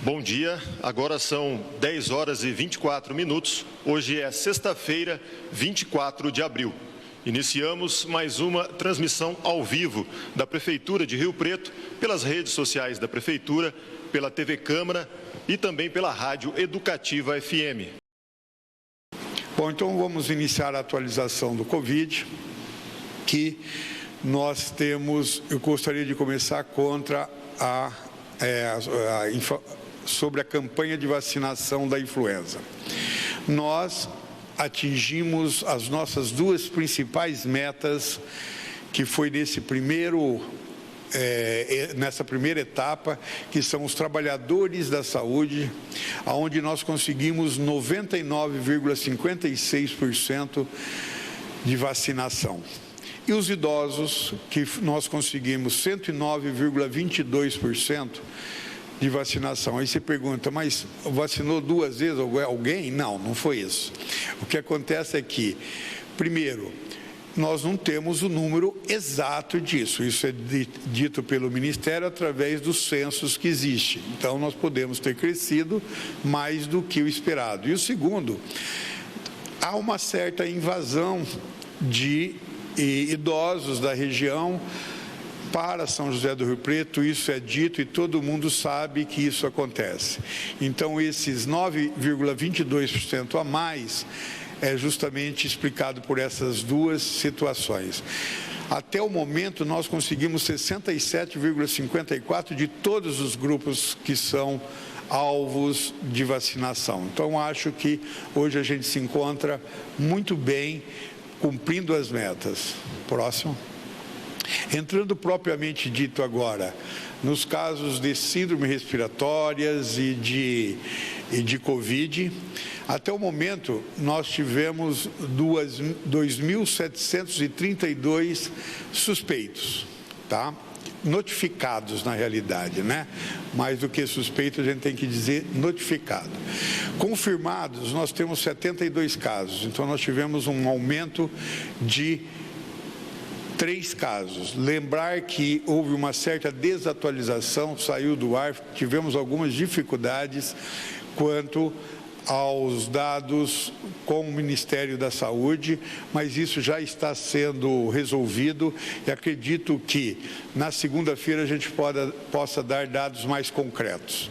Bom dia, agora são 10 horas e 24 minutos. Hoje é sexta-feira, 24 de abril. Iniciamos mais uma transmissão ao vivo da Prefeitura de Rio Preto, pelas redes sociais da Prefeitura, pela TV Câmara e também pela Rádio Educativa FM. Bom, então vamos iniciar a atualização do Covid, que nós temos, eu gostaria de começar sobre a campanha de vacinação da influenza. Nós atingimos as nossas duas principais metas, que foi nessa primeira etapa, que são os trabalhadores da saúde, onde nós conseguimos 99,56% de vacinação. E os idosos, que nós conseguimos 109,22% de vacinação. Aí você pergunta, mas vacinou duas vezes alguém? Não, não foi isso. O que acontece é que, primeiro, nós não temos o número exato disso. Isso é dito pelo Ministério através dos censos que existem. Então, nós podemos ter crescido mais do que o esperado. E o segundo, há uma certa invasão de idosos da região para São José do Rio Preto. Isso é dito e todo mundo sabe que isso acontece. Então, esses 9,22% a mais é justamente explicado por essas duas situações. Até o momento, nós conseguimos 67,54% de todos os grupos que são alvos de vacinação. Então, acho que hoje a gente se encontra muito bem, cumprindo as metas. Próximo. Entrando propriamente dito agora, nos casos de síndrome respiratórias e de Covid, até o momento nós tivemos 2.732 suspeitos, tá? Notificados na realidade, né? Mais do que suspeito, a gente tem que dizer notificado. Confirmados, nós temos 72 casos, então nós tivemos um aumento de 3 casos. Lembrar que houve uma certa desatualização, saiu do ar, tivemos algumas dificuldades quanto aos dados com o Ministério da Saúde, mas isso já está sendo resolvido e acredito que na segunda-feira a gente possa dar dados mais concretos.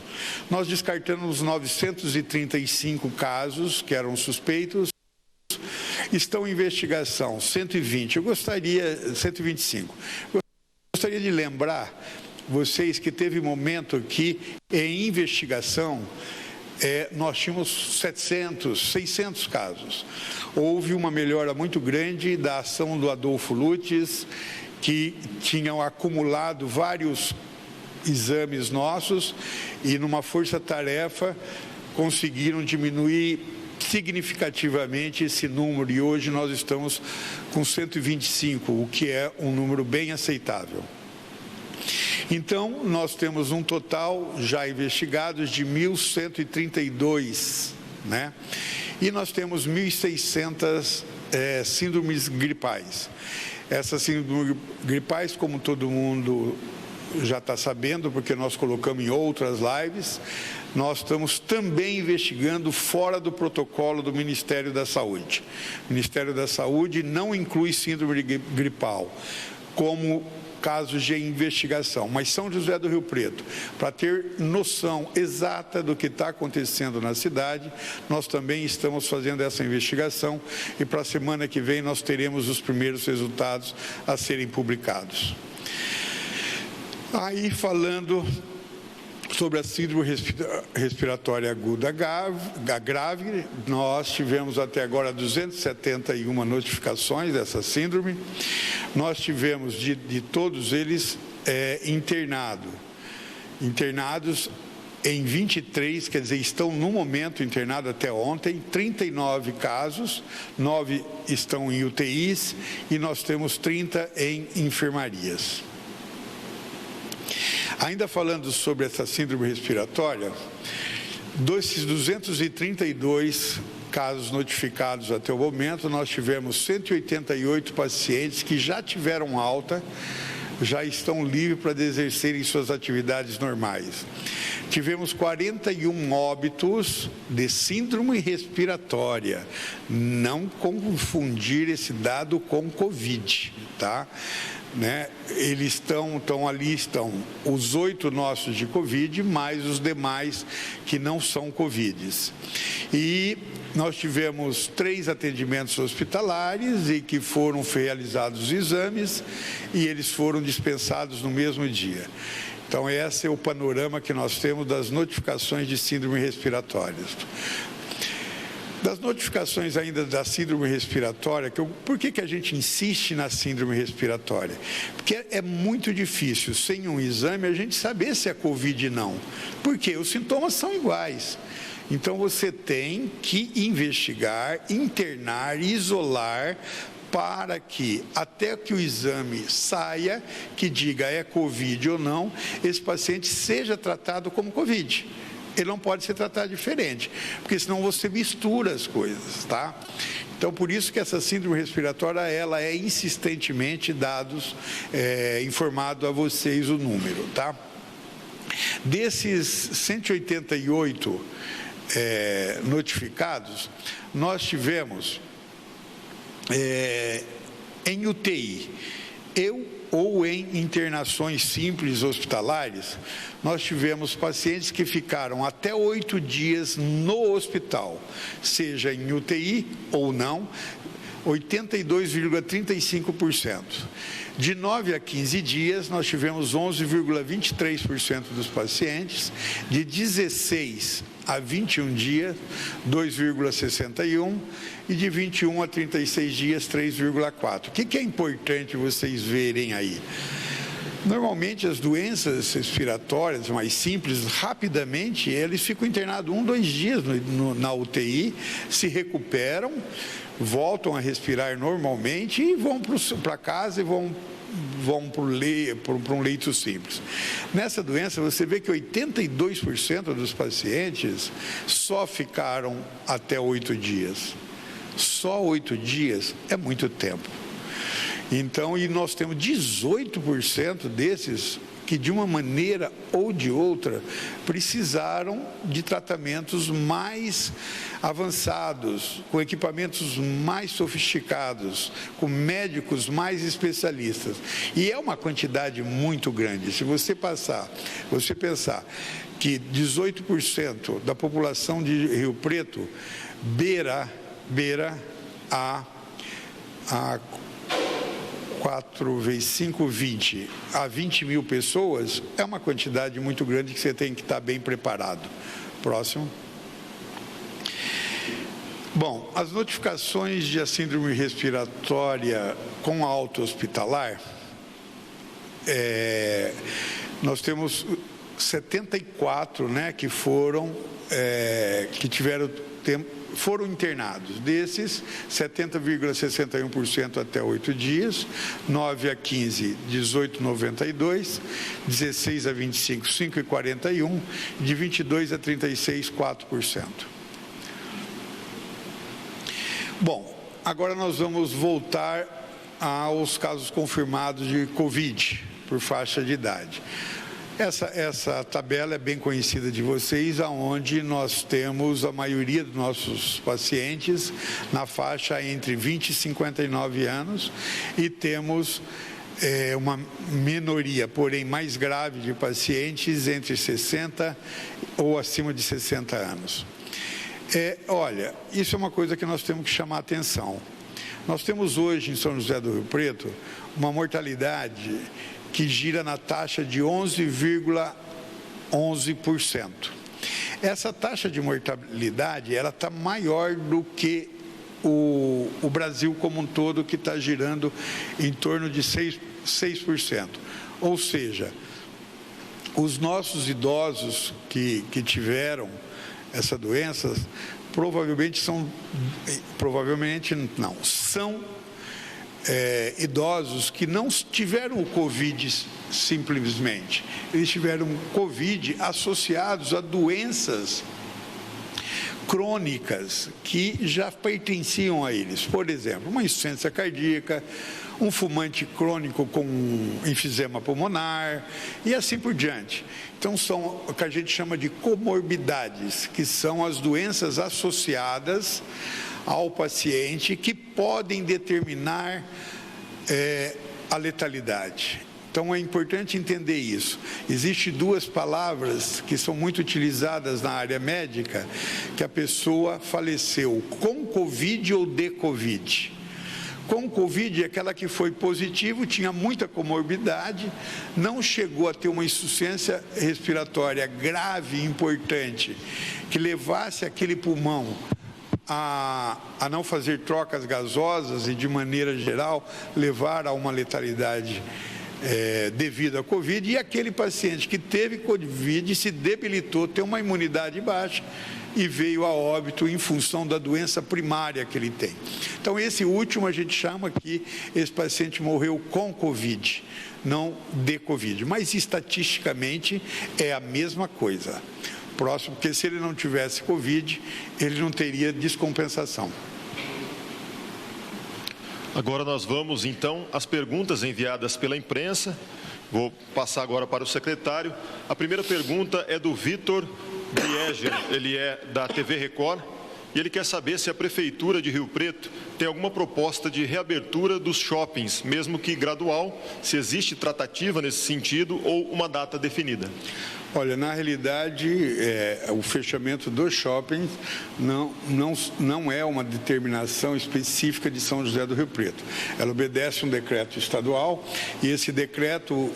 Nós descartamos 935 casos que eram suspeitos. Estão em investigação 125. Eu gostaria de lembrar vocês que teve momento que em investigação nós tínhamos 700, 600 casos. Houve uma melhora muito grande da ação do Adolfo Lutz, que tinham acumulado vários exames nossos e numa força-tarefa conseguiram diminuir significativamente esse número, e hoje nós estamos com 125, o que é um número bem aceitável. Então, nós temos um total já investigados de 1.132, né? E nós temos 1.600 síndromes gripais. Essas síndromes gripais, como todo mundo já está sabendo, porque nós colocamos em outras lives, nós estamos também investigando fora do protocolo do Ministério da Saúde. O Ministério da Saúde não inclui síndrome gripal como casos de investigação, mas São José do Rio Preto, para ter noção exata do que está acontecendo na cidade, nós também estamos fazendo essa investigação e para a semana que vem nós teremos os primeiros resultados a serem publicados. Aí, falando sobre a síndrome respiratória aguda grave, nós tivemos até agora 271 notificações dessa síndrome. Nós tivemos de todos eles internados em 23, quer dizer, estão no momento internados até ontem, 39 casos, 9 estão em UTIs e nós temos 30 em enfermarias. Ainda falando sobre essa síndrome respiratória, desses 232 casos notificados até o momento, nós tivemos 188 pacientes que já tiveram alta, já estão livres para exercerem suas atividades normais. tivemos 41 óbitos de síndrome respiratória. Não confundir esse dado com Covid, tá? Eles estão os 8 nossos de Covid, mais os demais que não são Covids. E nós tivemos 3 atendimentos hospitalares e que foram realizados exames e eles foram dispensados no mesmo dia. Então, esse é o panorama que nós temos das notificações de síndrome respiratórias. Das notificações ainda da síndrome respiratória, por que a gente insiste na síndrome respiratória? Porque é muito difícil, sem um exame, a gente saber se é Covid ou não. Por quê? Os sintomas são iguais. Então, você tem que investigar, internar, isolar, para que, até que o exame saia, que diga é Covid ou não, esse paciente seja tratado como Covid. Ele não pode ser tratado diferente, porque senão você mistura as coisas, tá? Então, por isso que essa síndrome respiratória, ela é insistentemente informado a vocês o número, tá? Desses 188 notificados, nós tivemos em UTI ou em internações simples hospitalares, nós tivemos pacientes que ficaram até 8 dias no hospital, seja em UTI ou não, 82,35%. De 9 a 15 dias, nós tivemos 11,23% dos pacientes, de 16 a 21 dias, 2,61%, e de 21 a 36 dias, 3,4%. O que é importante vocês verem aí? Normalmente, as doenças respiratórias mais simples, rapidamente, eles ficam internados 1, 2 dias na UTI, se recuperam, voltam a respirar normalmente e vão para casa e vão para um leito simples. Nessa doença, você vê que 82% dos pacientes só ficaram até 8 dias. Só 8 dias é muito tempo. Então, e nós temos 18% desses que, de uma maneira ou de outra, precisaram de tratamentos mais avançados, com equipamentos mais sofisticados, com médicos mais especialistas. E é uma quantidade muito grande. Se você pensar que 18% da população de Rio Preto beira a 4 vezes 5, 20, a 20 mil pessoas, é uma quantidade muito grande que você tem que estar bem preparado. Próximo. Bom, as notificações de síndrome respiratória com alta hospitalar, nós temos 74, que foram, foram internados. Desses, 70,61% até 8 dias, 9 a 15, 18,92, 16 a 25, 5,41, de 22 a 36, 4%. Bom, agora nós vamos voltar aos casos confirmados de Covid por faixa de idade. Essa tabela é bem conhecida de vocês, aonde nós temos a maioria dos nossos pacientes na faixa entre 20 e 59 anos e temos uma minoria, porém mais grave, de pacientes entre 60 ou acima de 60 anos. Olha, isso é uma coisa que nós temos que chamar a atenção. Nós temos hoje em São José do Rio Preto uma mortalidade que gira na taxa de 11,11%. Essa taxa de mortalidade, ela está maior do que o Brasil como um todo, que está girando em torno de 6%. Ou seja, os nossos idosos que tiveram essa doença, são idosos que não tiveram o Covid simplesmente. Eles tiveram Covid associados a doenças crônicas que já pertenciam a eles. Por exemplo, uma insuficiência cardíaca, um fumante crônico com enfisema pulmonar e assim por diante. Então, são o que a gente chama de comorbidades, que são as doenças associadas ao paciente que podem determinar a letalidade. Então, é importante entender isso. Existem duas palavras que são muito utilizadas na área médica, que a pessoa faleceu com Covid ou de Covid. Com Covid, aquela que foi positivo, tinha muita comorbidade, não chegou a ter uma insuficiência respiratória grave e importante, que levasse aquele pulmão a não fazer trocas gasosas e, de maneira geral, levar a uma letalidade devido à Covid, e aquele paciente que teve Covid se debilitou, tem uma imunidade baixa e veio a óbito em função da doença primária que ele tem. Então, esse último a gente chama que esse paciente morreu com Covid, não de Covid, mas estatisticamente é a mesma coisa. Próximo, porque se ele não tivesse Covid, ele não teria descompensação. Agora nós vamos, então, às perguntas enviadas pela imprensa. Vou passar agora para o secretário. A primeira pergunta é do Vitor Brieger, ele é da TV Record, e ele quer saber se a Prefeitura de Rio Preto tem alguma proposta de reabertura dos shoppings, mesmo que gradual, se existe tratativa nesse sentido ou uma data definida. Olha, na realidade, o fechamento dos shoppings não é uma determinação específica de São José do Rio Preto. Ela obedece um decreto estadual e esse decreto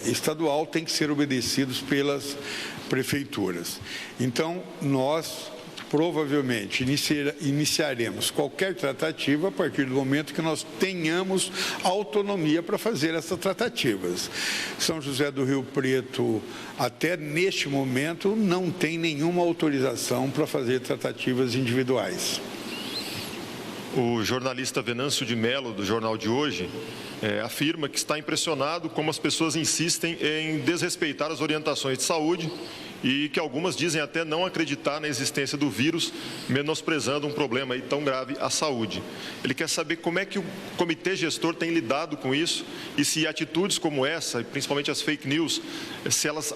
estadual tem que ser obedecido pelas prefeituras. Então, nós provavelmente iniciaremos qualquer tratativa a partir do momento que nós tenhamos autonomia para fazer essas tratativas. São José do Rio Preto, até neste momento, não tem nenhuma autorização para fazer tratativas individuais. O jornalista Venâncio de Mello, do Jornal de Hoje, afirma que está impressionado como as pessoas insistem em desrespeitar as orientações de saúde e que algumas dizem até não acreditar na existência do vírus, menosprezando um problema aí tão grave à saúde. Ele quer saber como é que o comitê gestor tem lidado com isso e se atitudes como essa, principalmente as fake news, se elas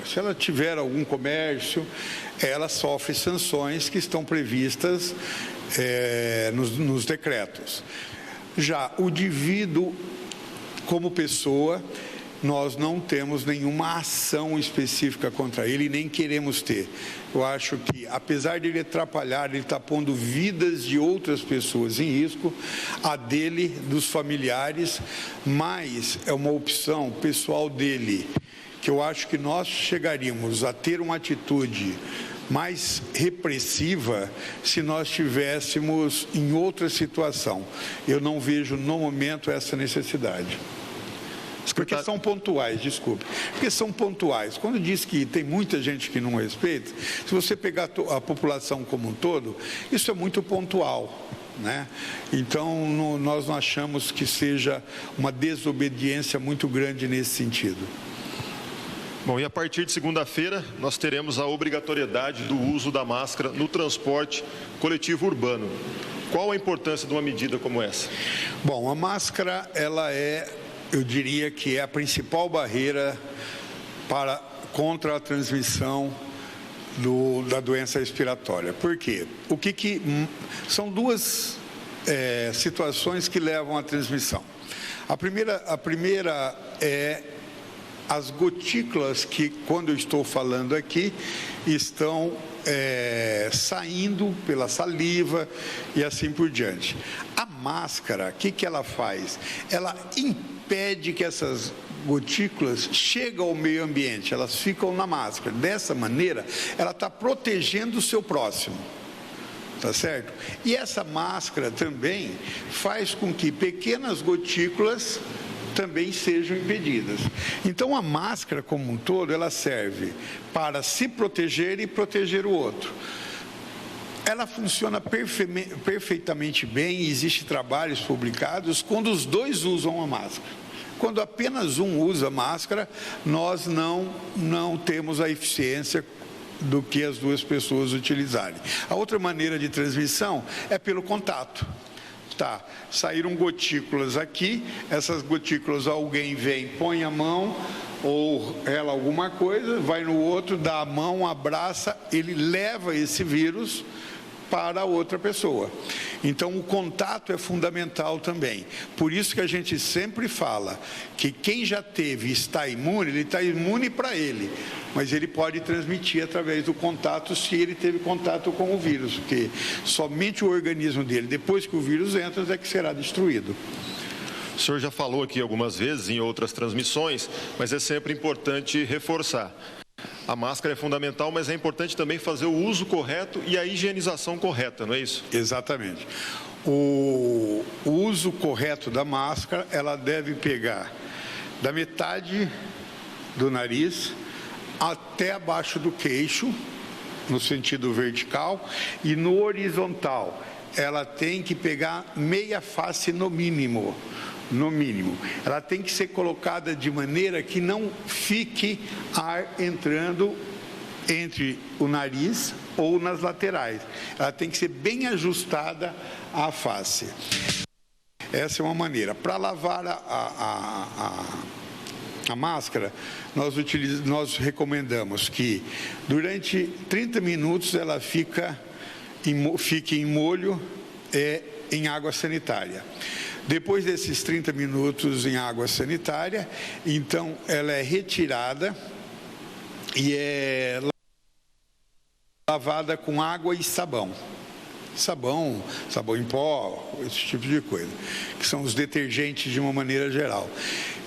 Se ela tiver algum comércio, ela sofre sanções que estão previstas nos decretos. Já o indivíduo, como pessoa, nós não temos nenhuma ação específica contra ele, nem queremos ter. Eu acho que, apesar de ele atrapalhar, ele está pondo vidas de outras pessoas em risco, a dele, dos familiares, mas é uma opção pessoal dele, que eu acho que nós chegaríamos a ter uma atitude mais repressiva se nós estivéssemos em outra situação. Eu não vejo no momento essa necessidade. Porque são pontuais, desculpe. Porque são pontuais. Quando diz que tem muita gente que não respeita, se você pegar a população como um todo, isso é muito pontual, né? Então, nós não achamos que seja uma desobediência muito grande nesse sentido. Bom, e a partir de segunda-feira, nós teremos a obrigatoriedade do uso da máscara no transporte coletivo urbano. Qual a importância de uma medida como essa? Bom, a máscara, eu diria que é a principal barreira contra a transmissão da doença respiratória. Por quê? São duas situações que levam à transmissão. A primeira é as gotículas que, quando eu estou falando aqui, estão saindo pela saliva e assim por diante. A máscara, o que ela faz? Ela impede que essas gotículas cheguem ao meio ambiente, elas ficam na máscara. Dessa maneira, ela está protegendo o seu próximo. Tá certo? E essa máscara também faz com que pequenas gotículas também sejam impedidas. Então, a máscara como um todo, ela serve para se proteger e proteger o outro. ela funciona perfeitamente bem, existem trabalhos publicados quando os dois usam a máscara. Quando apenas um usa máscara, nós não temos a eficiência do que as duas pessoas utilizarem. A outra maneira de transmissão é pelo contato. Tá, saíram gotículas aqui, essas gotículas alguém vem, põe a mão ou ela alguma coisa, vai no outro, dá a mão, abraça, ele leva esse vírus para outra pessoa. Então, o contato é fundamental também. Por isso que a gente sempre fala que quem já teve e está imune, ele está imune para ele, mas ele pode transmitir através do contato se ele teve contato com o vírus, porque somente o organismo dele, depois que o vírus entra, é que será destruído. O senhor já falou aqui algumas vezes em outras transmissões, mas é sempre importante reforçar. A máscara é fundamental, mas é importante também fazer o uso correto e a higienização correta, não é isso? Exatamente. O uso correto da máscara, ela deve pegar da metade do nariz até abaixo do queixo, no sentido vertical, e no horizontal, ela tem que pegar meia face no mínimo. No mínimo, ela tem que ser colocada de maneira que não fique ar entrando entre o nariz ou nas laterais. Ela tem que ser bem ajustada à face. Essa é uma maneira. Para lavar a máscara, nós recomendamos que durante 30 minutos ela fique em molho em água sanitária. Depois desses 30 minutos em água sanitária, então ela é retirada e é lavada com água e sabão. Sabão em pó, esse tipo de coisa, que são os detergentes de uma maneira geral.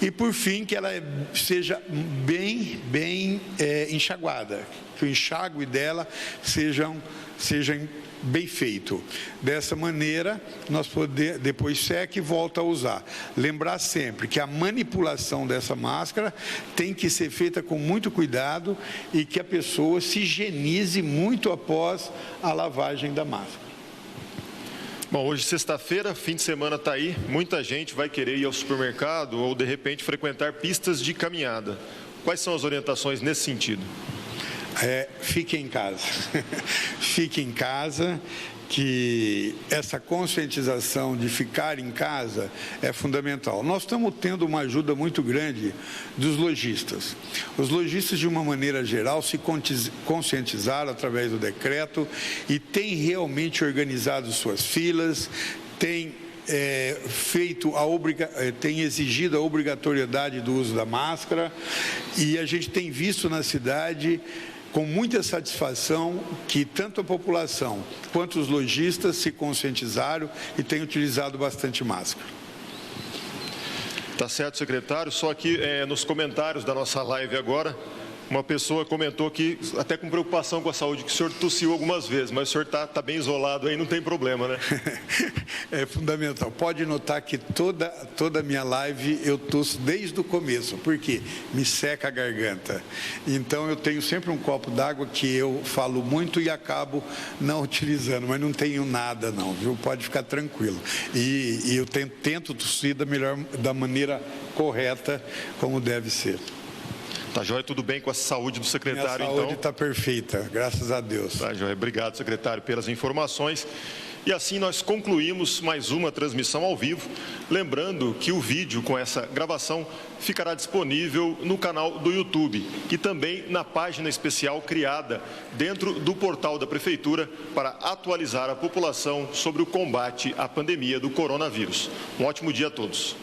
E por fim, que ela seja bem enxaguada, que o enxágue dela seja bem feito. Dessa maneira, nós podemos, depois seca e volta a usar. Lembrar sempre que a manipulação dessa máscara tem que ser feita com muito cuidado e que a pessoa se higienize muito após a lavagem da máscara. Bom, hoje sexta-feira, fim de semana está aí, muita gente vai querer ir ao supermercado ou de repente frequentar pistas de caminhada. Quais são as orientações nesse sentido? Fique em casa. Fique em casa, que essa conscientização de ficar em casa é fundamental. Nós estamos tendo uma ajuda muito grande dos lojistas. Os lojistas, de uma maneira geral, se conscientizaram através do decreto e têm realmente organizado suas filas, têm tem exigido a obrigatoriedade do uso da máscara, e a gente tem visto na cidade com muita satisfação que tanto a população quanto os lojistas se conscientizaram e têm utilizado bastante máscara. Tá certo, secretário. Só aqui nos comentários da nossa live agora, uma pessoa comentou que, até com preocupação com a saúde, que o senhor tossiu algumas vezes, mas o senhor está bem isolado aí, não tem problema, né? É fundamental. Pode notar que toda a minha live eu tosso desde o começo, porque me seca a garganta. Então eu tenho sempre um copo d'água que eu falo muito e acabo não utilizando, mas não tenho nada não, viu? Pode ficar tranquilo. E eu tento tossir da maneira correta, como deve ser. Tá joia, tudo bem com a saúde do secretário, então? Minha saúde está perfeita, graças a Deus. Tá joia, obrigado, secretário, pelas informações. E assim nós concluímos mais uma transmissão ao vivo. Lembrando que o vídeo com essa gravação ficará disponível no canal do YouTube e também na página especial criada dentro do portal da Prefeitura para atualizar a população sobre o combate à pandemia do coronavírus. Um ótimo dia a todos.